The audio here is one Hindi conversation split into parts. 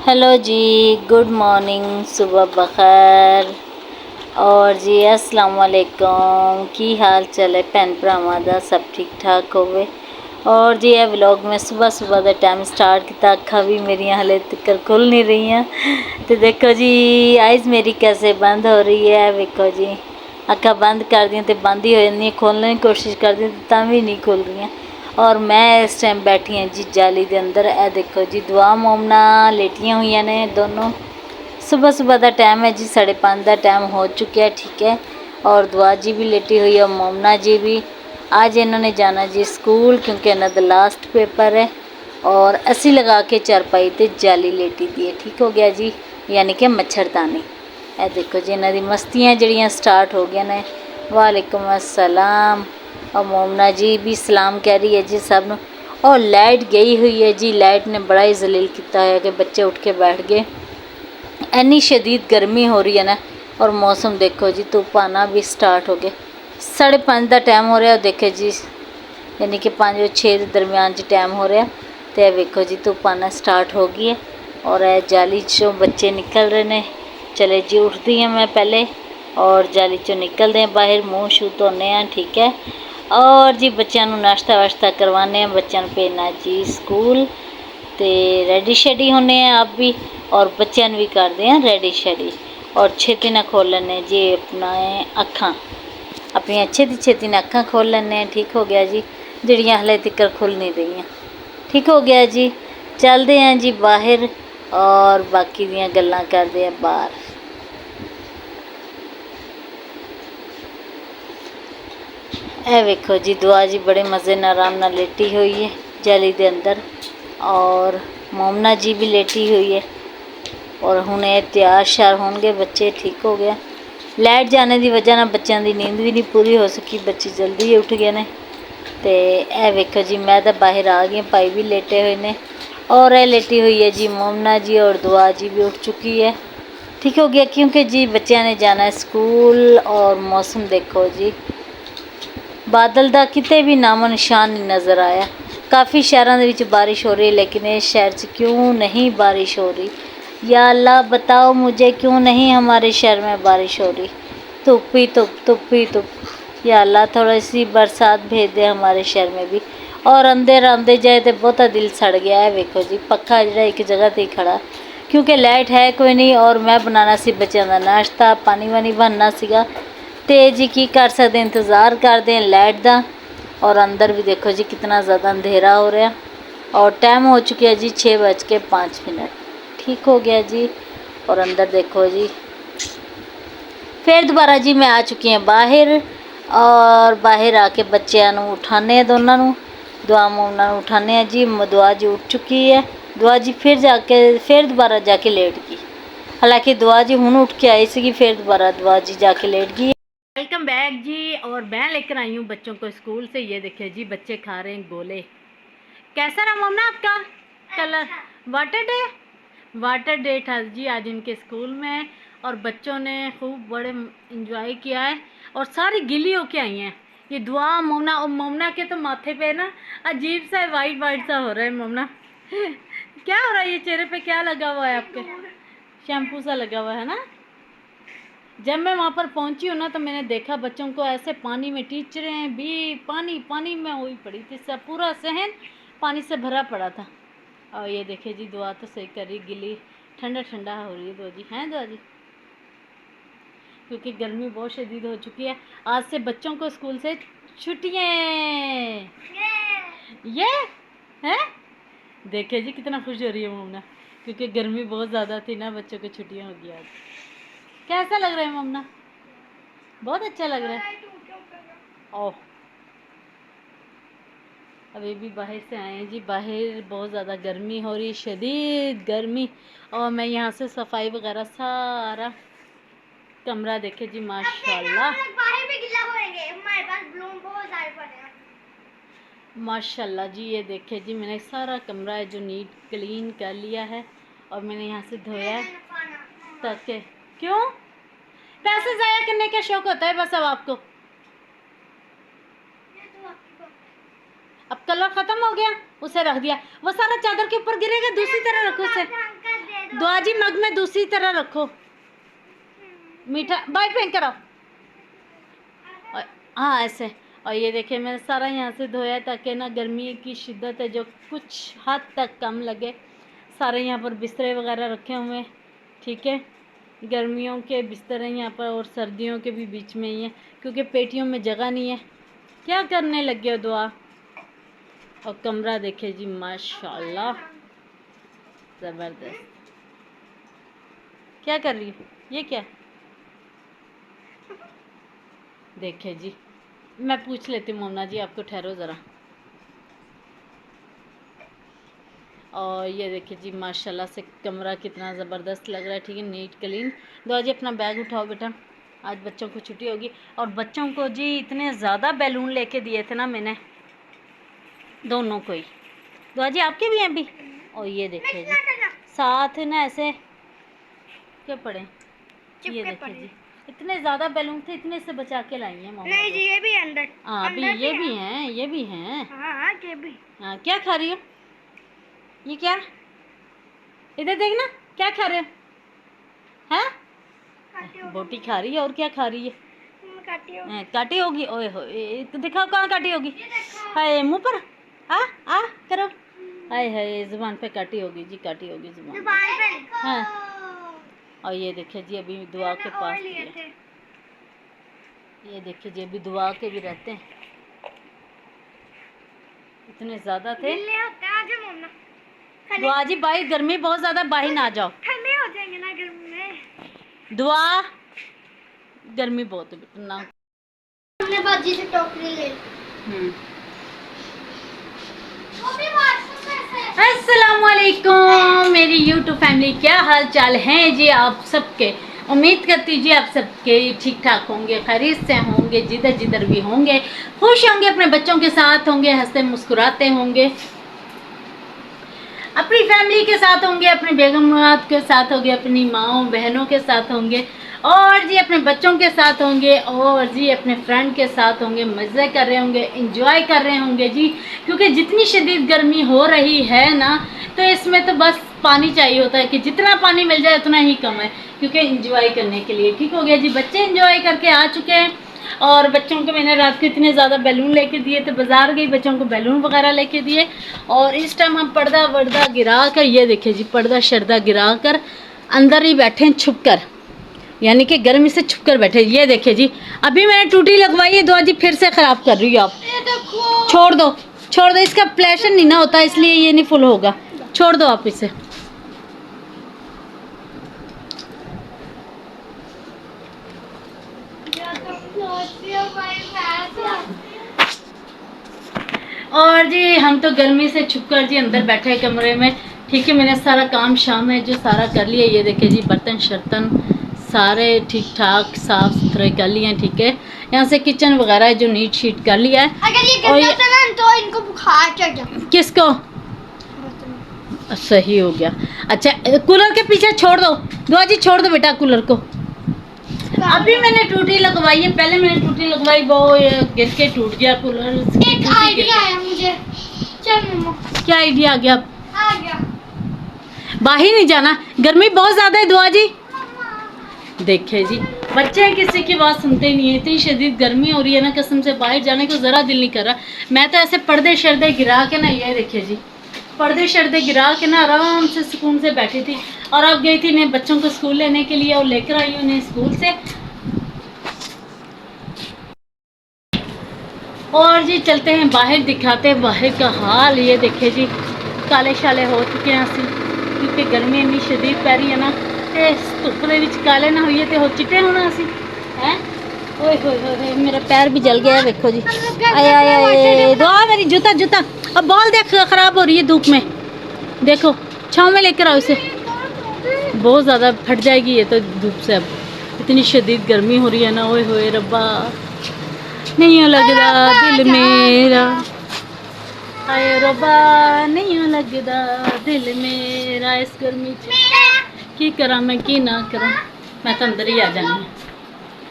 हेलो जी, गुड मॉर्निंग, सुबह बखैर। और जी अस्सलाम वालेकुम। की हाल चाल है भैन भरावां दा? सब ठीक ठाक होवे। और जी ये व्लॉग मैं सुबह सुबह का टाइम स्टार्ट किया। अखा भी मेरिया हले तक खुल नहीं रही। तो देखो जी आइज़ मेरी कैसे बंद हो रही है। देखो जी अखा बंद कर दी तो बंद ही हो जाती, खोलने की कोशिश कर दी तो भी नहीं खुल रही। और मैं इस टाइम बैठी हाँ जी जाली के अंदर। ए देखो जी दुआ मोमना लेटियां हुई ने दोनों। सुबह सुबह का टाइम है जी, 5:30 का टाइम हो चुका है, ठीक है। और दुआ जी भी लेटी हुई है, मोमना जी भी। आज इन्होंने जाना जी स्कूल क्योंकि इन्होंने लास्ट पेपर है। और असी लगा के चारपाई ते जाली लेटी दी है, ठीक हो गया जी, यानी कि मच्छरदानी। ए देखो जी इन्हों दी मस्तियाँ जड़ियाँ स्टार्ट हो गई ने। वालेकुम अस्सलाम। और मोमना जी भी सलाम कह रही है जी सब नूं। और लाइट गई हुई है जी, लाइट ने बड़ा ही जलील किया है कि बच्चे उठ के बैठ गए। इन्नी शदीद गर्मी हो रही है ना। और मौसम देखो जी धुप आना भी स्टार्ट हो गए। 5:30 का टाइम हो रहा देखे जी, यानी कि 5 और 6 के दरम्यान टाइम हो रहा। तो वेखो जी धुप आना स्टार्ट हो गई है। और जाली चो बच्चे निकल रहे हैं। चले जी उठती हैं मैं पहले और जाली चो निकलते हैं बाहर, मूँह शूह धोने हैं, ठीक है। और जी बच्चों नाश्ता वाश्ता करवाने, बच्चों भेजना जी स्कूल। तो रेडी शेडी होने हैं आप भी, और बच्चों भी करते हैं रेडी शेडी। और छेती ना खोल लेने जी अपना अखा, अपनी छेती ने अखा खोल लेने, ठीक हो गया जी। जड़ियाँ हले तक खुल नहीं रही, ठीक हो गया जी। चलते हैं जी बाहर और बाकी दियाँ गल्लां करते हैं बाहर। ए वेखो जी दुआ जी बड़े मज़े न आराम नाल लेटी हुई है जाली दे अंदर। और मोमना जी भी लेटी हुई है। और हुण ये तैयार श्यार होंगे बच्चे, ठीक हो गया। लाइट जाने की वजह ना बच्चों की नींद भी नहीं पूरी हो सकी, बच्चे जल्दी ही उठ गए ने। तो यह वेखो जी मैं तो बाहर आ गई, भाई भी लेटे हुए ने। और यह लेटी हुई है जी मोमना जी, और दुआ जी भी उठ चुकी है, ठीक हो गया, क्योंकि जी बच्चों ने जाना है स्कूल। और मौसम देखो जी बादल का किते भी नामो निशान नहीं नज़र आया। काफ़ी शहरों के बारिश हो रही है, लेकिन इस शहर से क्यों नहीं बारिश हो रही? या अल्लाह बताओ मुझे क्यों नहीं हमारे शहर में बारिश हो रही? धुप ही धुप, धुप ही धुप। या अल्लाह थोड़ी सी बरसात भेज दे हमारे शहर में भी। और अंधेरा आंदे जाए तो बहुता दिल सड़ गया है। वेखो जी पक्खा जो एक जगह पर ही खड़ा, क्योंकि लाइट है कोई नहीं। और मैं बनाना सी बच्चों का नाश्ता, पानी वानी बनना सीगा। तो जी की कर सकते, इंतज़ार करते हैं लाइट का। और अंदर भी देखो जी कितना ज़्यादा अंधेरा हो रहा। और टाइम हो चुका है जी 6:05, ठीक हो गया जी। और अंदर देखो जी फिर दोबारा जी मैं आ चुकी हैं बाहर। और बाहर आके बच्चों उठाने दोनों, दुआ मोमना उठाने जी। दुआ जी उठ चुकी है। दुआ जी फिर दोबारा जाके लेट गई। हालांकि दुआ जी हुण उठ के आई सी, फिर दोबारा दुआ जी जाके लेट गई। वेलकम बैक जी। और मैं लेकर आई हूँ बच्चों को स्कूल से। ये देखिए जी बच्चे खा रहे हैं गोले। कैसा रहा मोमना आपका कलर? वाटर डे था जी आज इनके स्कूल में। और बच्चों ने खूब बड़े इंजॉय किया है। और सारी गिली होके आई हैं ये दुआ मोमना। और मोमना के तो माथे पे ना अजीब सा वाइट वाइट सा हो रहा है। मोमना क्या हो रहा है? ये चेहरे पे क्या लगा हुआ है आपके? शैम्पू सा लगा हुआ है ना। जब मैं वहाँ पर पहुँची हूँ ना तो मैंने देखा बच्चों को ऐसे पानी में टीचरें भी पानी में हुई पड़ी थी, सब पूरा सहन पानी से भरा पड़ा था। और ये देखिए जी दुआ तो सही कर रही, गिली ठंडा ठंडा हो रही है दुआ जी, हैं दुआ जी, क्योंकि गर्मी बहुत शदीद हो चुकी है। आज से बच्चों को स्कूल से छुट्टियाँ ये है। देखिए जी कितना खुश हो रही है मोमना, क्योंकि गर्मी बहुत ज़्यादा थी ना, बच्चों को छुट्टियाँ हो गई आज। कैसा लग रहा है मोमना? बहुत अच्छा लग रहा है। ओह अभी भी बाहर से आए हैं जी। बाहर बहुत ज़्यादा गर्मी हो रही, शदीद गर्मी। और मैं यहाँ से सफाई वगैरह सारा कमरा देखे जी माशाल्लाह माशाल्लाह जी। ये देखे जी मैंने सारा कमरा है जो नीट क्लीन कर लिया है। और मैंने यहाँ से धोया है ताकि क्यों पैसे ज़ाया करने का शौक होता है बस अब आपको। अब कलर ख़त्म हो गया, उसे रख दिया। वो सारा चादर के ऊपर गिरेगा, दूसरी तरह रखो उसे। दुआ जी मग में दूसरी तरह रखो, मीठा बाइट फेंक कर आओ। हाँ ऐसे। और ये देखिए मैंने सारा यहाँ से धोया ताकि ना गर्मी की शिद्दत है जो कुछ हद तक कम लगे। सारे यहाँ पर बिस्तरे वगैरह रखे हुए हैं, ठीक है। गर्मियों के बिस्तर हैं यहाँ पर और सर्दियों के भी बीच में ही है क्योंकि पेटियों में जगह नहीं है। क्या करने लगे हो दुआ। और कमरा देखे जी माशाल्लाह ज़बरदस्त। क्या कर रही हो, ये क्या देखे जी। मैं पूछ लेती हूँ मोमना जी आपको, ठहरो ज़रा। और ये देखिए जी माशाल्लाह से कमरा कितना ज़बरदस्त लग रहा है, ठीक है, नीट क्लीन। दुआ जी अपना बैग उठाओ बेटा, आज बच्चों को छुट्टी होगी। और बच्चों को जी इतने ज़्यादा बैलून लेके दिए थे ना मैंने, दोनों को ही। दुआ जी आपके भी हैं अभी। और ये देखिए जी साथ ना ऐसे क्या पड़े, ये देखिए जी इतने ज़्यादा बैलून थे, इतने से बचा के लाई हैं मम्मा। नहीं जी ये भी अंदर। हाँ अभी ये भी हैं, ये भी हैं। हाँ ये भी। हाँ क्या खा रही हो, ये क्या, इधर देखना क्या खा रहे हो, हैं बोटी खा रही है और क्या खा रही है, काटी होगी। ओए होए दिखाओ कहाँ काटी होगी, हाय मुंह पर आ करो, हाय हाय जुबान पे काटी होगी जी, काटी होगी जुबान पे। हाँ और ये देखिए जी अभी दुआ के पास दिए, ये देखिए जी अभी दुआ के भी रहते हैं, इतने ज़्यादा थे। दुआ जी बाहर गर्मी बहुत ज़्यादा, बाहर ना जाओ, ठंडे हो जाएंगे ना गर्मी में। दुआ गर्मी बहुत है बेटा ना। हमने बाजी से टोकरी ले अस्सलामुअलैकुम मेरी यूट्यूब फैमिली, क्या हाल चाल है जी आप सबके। उम्मीद करती जी आप सबके ठीक ठाक होंगे, खैरियत से होंगे, जिधर जिधर भी होंगे खुश होंगे, अपने बच्चों के साथ होंगे, हंसते मुस्कुराते होंगे, अपनी फैमिली के साथ होंगे, अपने बेगम के साथ होंगे, अपनी माँओं बहनों के साथ होंगे, और जी अपने बच्चों के साथ होंगे, और जी अपने फ्रेंड के साथ होंगे, मज़े कर रहे होंगे, इंजॉय कर रहे होंगे जी। क्योंकि जितनी शदीद गर्मी हो रही है ना, तो इसमें तो बस पानी चाहिए होता है कि जितना पानी मिल जाए उतना ही कम है, क्योंकि इंजॉय करने के लिए। ठीक हो गया जी, बच्चे इंजॉय करके आ चुके हैं। और बच्चों को मैंने रात को इतने ज़्यादा बैलून लेके दिए थे, बाज़ार गई बच्चों को बैलून वगैरह लेके दिए। और इस टाइम हम पर्दा वर्दा गिरा कर, ये देखिए जी पर्दा शर्दा गिरा कर अंदर ही बैठे हैं छुप कर, यानी कि गर्मी से छुप कर बैठे। ये देखिए जी अभी मैंने टूटी लगवाई है, दुआ जी फिर से ख़राब कर रही हो आप। छोड़ दो छोड़ दो, इसका प्लेशन नहीं ना होता इसलिए ये नहीं फुल होगा, छोड़ दो आप इसे। और जी हम तो गर्मी से छुपकर जी अंदर बैठे हैं कमरे में, ठीक है। मैंने सारा काम शाम में जो सारा कर लिया, ये देखिए जी बर्तन शर्तन सारे ठीक ठाक साफ सुथरे कर लिए हैं, ठीक है। यहाँ से किचन वगैरह जो नीट शीट कर लिया है। अगर ये गंदा था ना तो इनको बुखार चढ़ जाता। किसको, सही हो गया। अच्छा कूलर के पीछे छोड़ दो दुआ जी, छोड़ दो बेटा कूलर को। अभी मैंने टूटी लगवाई है, पहले मैंने टूटी लगवाई वो गिर के टूट गया कूलर। एक आइडिया आया मुझे, चल मम्मा। क्या आइडिया आ गया? आ गया, बाहर नहीं जाना, गर्मी बहुत ज्यादा है दुआ जी। देखिए जी बच्चे किसी की बात सुनते नहीं है, इतनी शदीद गर्मी हो रही है ना, कसम से बाहर जाने को ज़रा दिल नहीं कर रहा। मैं तो ऐसे पर्दे शर्दे गिरा के ना, ये देखिए जी पर्दे शर्दे गिरा के ना आराम से सुकून से बैठी थी। और अब गई थी ने बच्चों को स्कूल लेने के लिए और लेकर आई उन्हें स्कूल से। और जी चलते हैं बाहर, दिखाते हैं बाहर का हाल। ये देखिए जी काले शाले हो चुके हैं असी, क्योंकि गर्मी इन्नी शदीद पै रही है ना, धुप्प दे विच काले ना होइए तो हो चिट्टे होना असी हैं। ओए होए होए मेरा पैर भी जल गया है, देखो जी। आए आए आए दुआ मेरी जूता जूता, अब बॉल देख खराब हो रही है धूप में, देखो छाँव में लेकर आओ इसे, बहुत ज़्यादा फट जाएगी ये तो धूप से। अब इतनी शदीद गर्मी हो रही है ना, ओए होए रब्बा नहीं लगदा दिल मेरा, आए रब्बा नहीं लगदा दिल मेरा इस गर्मी च। की करा मैं की ना करा, मैं तो अंदर ही आ जानी।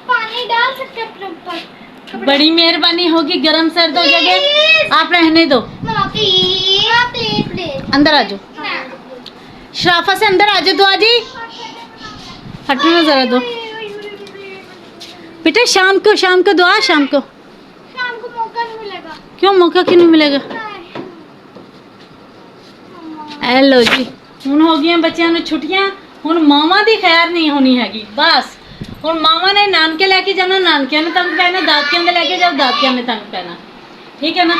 पानी डाल सकते अपने ऊपर, बड़ी मेहरबानी होगी, गर्म सर्द हो जाएगा, आप रहने दो। प्लीज प्लीज अंदर आ जाओ, शराफा से अंदर आ जाओ दुआ जी, हटो ना जरा दो बेटा। शाम को दुआ, शाम को मौका नहीं मिलेगा। क्यों मौका क्यों नहीं मिलेगा? हेलो जी, ਹੁਣ ਹੋ ਗਈਆਂ ਬੱਚਿਆਂ ਨੂੰ ਛੁੱਟੀਆਂ, ਹੁਣ ਮਾਵਾਂ ਦੀ ਖੈਰ ਨਹੀਂ ਹੋਣੀ ਹੈਗੀ। ਬਸ ਹੁਣ ਮਾਵਾਂ ਨੇ ਨਾਨਕੇ ਲੈ ਕੇ ਜਾਣਾ, ਨਾਨਕਿਆਂ ਨੇ ਤੰਗ ਪੈਣਾ, ਦਾਦਕਿਆਂ ਦੇ ਲੈ ਕੇ ਜਾਓ, ਦਾਦਕਿਆਂ ਨੇ ਤੰਗ ਪੈਣਾ। ਠੀਕ ਹੈ ਨਾ।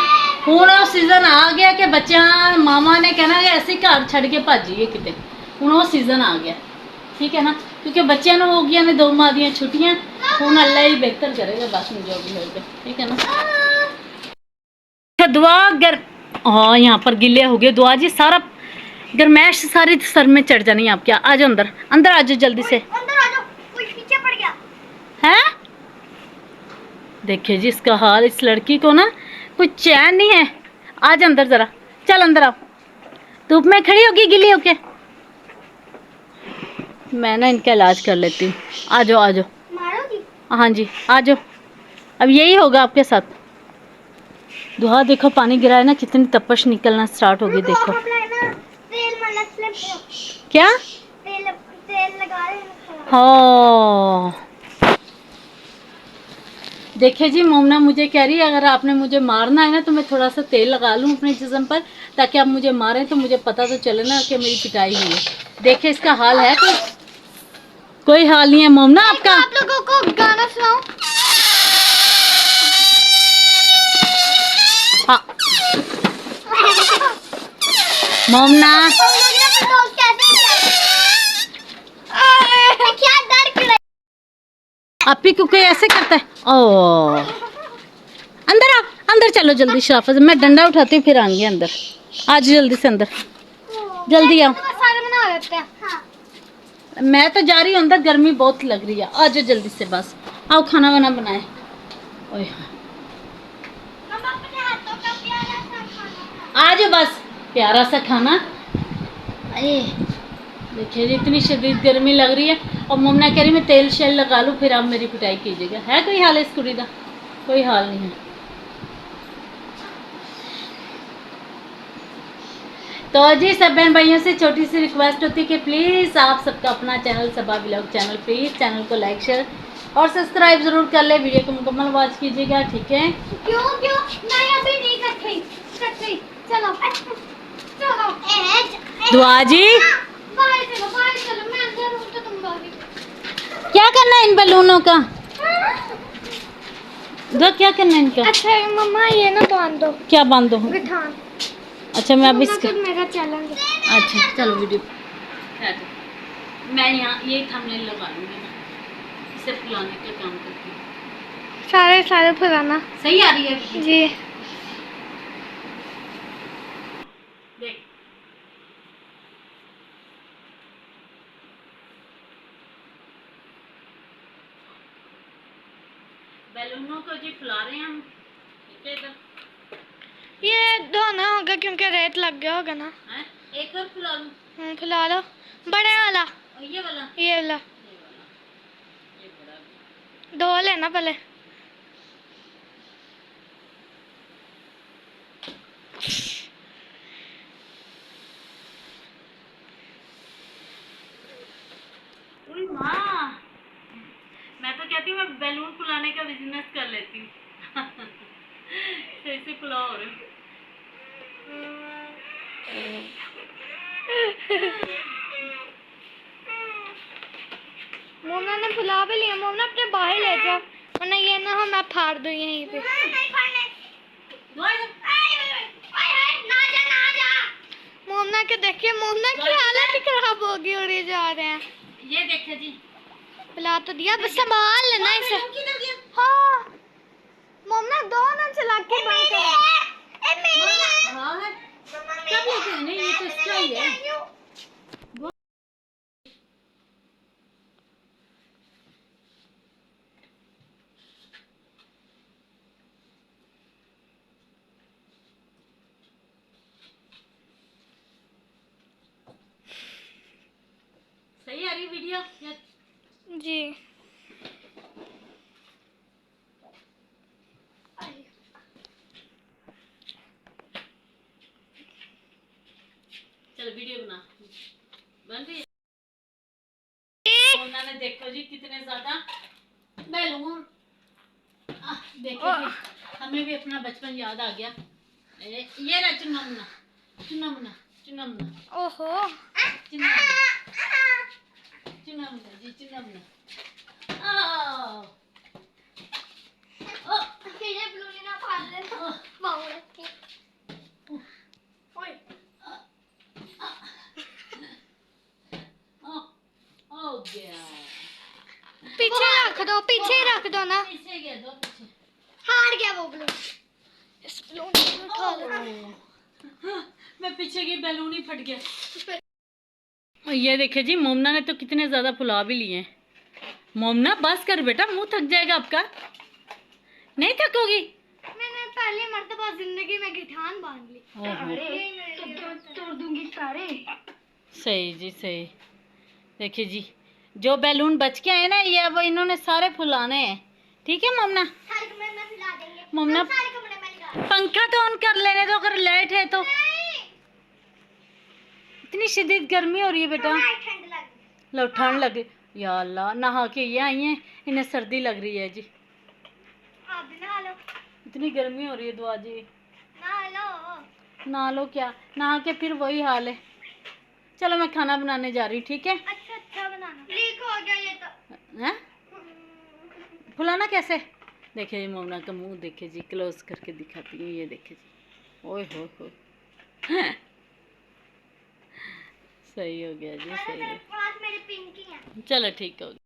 ਹੁਣ ਉਹ ਸੀਜ਼ਨ ਆ ਗਿਆ ਕਿ ਬੱਚਿਆਂ ਮਾਵਾਂ ਨੇ ਕਹਿਣਾ ਕਿ ਅਸੀਂ ਘਰ ਛੱਡ ਕੇ ਭੱਜੀਏ ਕਿਤੇ। ਹੁਣ ਉਹ ਸੀਜ਼ਨ ਆ ਗਿਆ। ठीक है ना, क्योंकि बच्चों ने हो गया ने 2 माह दी छुट्टियां। हूँ अल्लाह ही बेहतर करेगा, बस में जो भी होगा। ठीक है ना। अच्छा दुआ गर, हाँ यहाँ पर गिले हो गए दुआ जी, सारा गरमैश सारी सर में चढ़ जानी है आपके। आ जाओ अंदर, अंदर आ जाओ जल्दी से। अंदर आ जाओ, कोई पीछे पड़ गया है। देखिए जी इसका हाल, इस लड़की को ना कोई चैन नहीं है। आ जा अंदर जरा, चल अंदर आओ। धूप में खड़ी होगी गिली होके। मैं ना इनका इलाज कर लेती हूँ। आ जाओ आ जाओ। मारोगी? हाँ जी आ जाओ, अब यही होगा आपके साथ। दुआ देखो पानी गिरा है ना, कितनी तपश निकलना स्टार्ट होगी देखो। तेल क्या तेल लगा रहे। हाँ देखिए जी, मोमना मुझे कह रही है अगर आपने मुझे मारना है ना तो मैं थोड़ा सा तेल लगा लूँ अपने जिस्म पर, ताकि आप मुझे मारें तो मुझे पता तो चले ना कि मेरी पिटाई हुई है। देखिए इसका हाल है, कोई हाल नहीं है मोमना आपका। आप लोगों को गाना सुनाऊं? हाँ मोमना क्या डर क्यों रही? आप ही क्यों कोई ऐसे करता है। ओ अंदर आओ, अंदर चलो जल्दी। शराफत मैं डंडा उठाती हूँ फिर आएंगे अंदर। आज जल्दी से अंदर, जल्दी आओ। सारे बना लेते हैं। हाँ। मैं तो जा रही हूँ अंदर, गर्मी बहुत लग रही है। आ जाओ जल्दी से, बस आओ खाना वाना बनाए। ओए हम अपने हाथों का प्यारा सा खाना। आ जाओ बस, प्यारा सा खाना। अरे देखिए जी इतनी शदीद गर्मी लग रही है, और मम्मा कह रही मैं तेल शेल लगा लूँ फिर आप मेरी पिटाई कीजिएगा। है कोई हाल है इस कुड़ी का? कोई हाल नहीं है। तो जी सब बहन भाइयों से छोटी सी रिक्वेस्ट होती है कि प्लीज़ आप सबका अपना channel Saba vlog channel, please channel को लाइक शेयर और सब्सक्राइब ज़रूर कर ले, वीडियो को मुकम्मल वॉच कीजिएगा। ठीक है। क्यों क्यों मैं अभी नहीं कट गई। चलो चलो दुआ जी बाहर चलो मैं अंदर हूँ तो तुम बाहर। क्या करना है इन बलूनों का? दुआ क्या करना है इनका? अच्छा मम्मा ये ना बांध दो। क्या बांध दो? बिठान। अच्छा मैं अब इसका, मेरा चैलेंज। अच्छा चलो वीडियो मैं यहाँ ये थंबनेल लगा लूँगी, मैं इसे फुलाने का काम करती हूँ। सारे फुलाना सही आ रही है जी। देख बैलूनों को जी फुला रहे हैं हम। ठीक है इधर ये धोना होगा क्योंकि रेत लग गया होगा ना। हैं? एक और फुला लूँ? फुला लो बड़े वाला। और ये वाला? ये वाला ये बड़ा धो लेना पहले। माँ मैं तो कहती हूँ मैं बैलून फुलाने का बिजनेस कर लेती हूँ। कैसे फुलाओ हो रहे हो? मोमना ने फुला भी लिया। मोमना अपने बाहर ले जाओ वरना ये ना हो मैं फाड़ दूँ यहीं पे। मोमना के देखिए, मोमना की हालत ही खराब होगी और ये जा रहे हैं। ये देखिए जी पिला तो दिया, बस संभाल लेना इसे। हाँ मोमना दो ना चला के बंद करो। हाँ है सब लेते हैं नहीं, ये तो इसका ही है। सही आ रही वीडियो जी। चल वीडियो बना। बन रही है। मोमना ने देखो जी कितने ज्यादा बैलून। देखो जी, हमें भी अपना बचपन याद आ गया। ये रहा चुन्ना मुन्ना, चुन्ना मुन्ना, चुन्ना मुन्ना, ओहो चुन्ना मुन्ना, चुन्ना मुन्ना जी, चुन्ना मुन्ना। तेरे ब्लूली ना फाड़ दे मामू के ओए हो गया। पीछे रख दो ना। पीछे गया, दो पीछे। हार गया वो ब्लू। इस ब्लू ने उठा लिया। मैं पीछे की बैलून ही फट गया। ये देखिए जी, मोमना ने तो कितने ज्यादा फुला भी लिए हैं। मोमना बस कर बेटा, मुंह थक जाएगा आपका। नहीं थकोगी? मैंने पहली मर्तबा जिंदगी में गिठान बांध ली। तोड़ दूंगी सारे। सही जी, सही। देखिए जी, जो बैलून बच के आए ना, ये अब इन्होंने सारे फुलाने हैं। ठीक है मोमना? सारे कमरे में फैला देंगे। मोमना सारे कमरे में लगा। पंखा तो ऑन कर लेने दो, अगर लाइट है तो। इतनी शदीद गर्मी हो रही है बेटा। ठंड लग गई। लो ठंड लगे। या अल्लाह, नहा के ये आई हैं, इन्हें सर्दी लग रही है जी। आप भी नहा लो। इतनी गर्मी हो रही है दुआ जी। नहा लो। नहा लो क्या, नहा के फिर वही हाल है। चलो मैं खाना बनाने जा रही हूँ, ठीक है? अच्छा बनाना। लीक हो गया ये तो। हैं? फुलाना कैसे? देखिए जी, मोमना का मुंह देखिए जी, क्लोज करके दिखाती हूँ। ये देखिए जी, ओए हो सही हो गया जी, सही है। पास मेरी पिंकी है। चलो ठीक हो गया।